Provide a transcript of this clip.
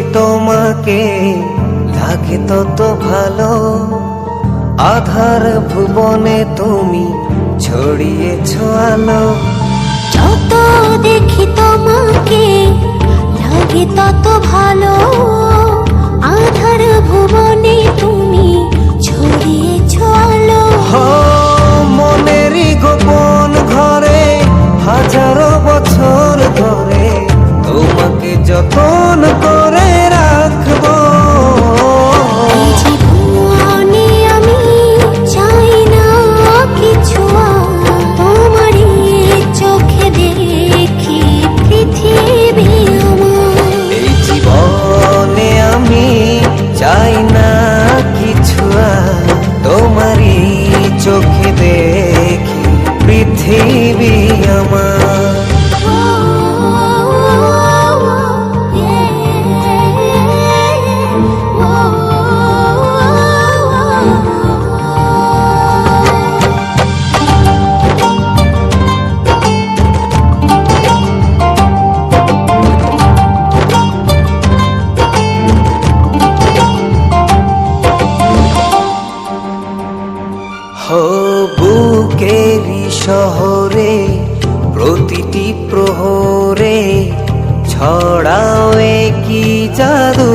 দেখি তোমাকে লাগে তত ভালো, আধার ভুবনে তুমি ছড়িয়েছো আলো। যত দেখি তোমাকে লাগে তত ভালো, আধার ভুবনে তুমি ছড়িয়েছো আলো। মনেরই গোপন ঘরে হাজারো বছর ধরে তোমাকে যতন করে রাখবো। এই জীবনে আমি চাই না কিছু, তোমারই চোখে দেখি পৃথিবী আমার। এই জীবনে আমি চাই না কিছু, তোমারই চোখে দেখি পৃথিবী আমার। বুকেরি শহরে প্রতিটি প্রহরে ছড়াও কি জাদু।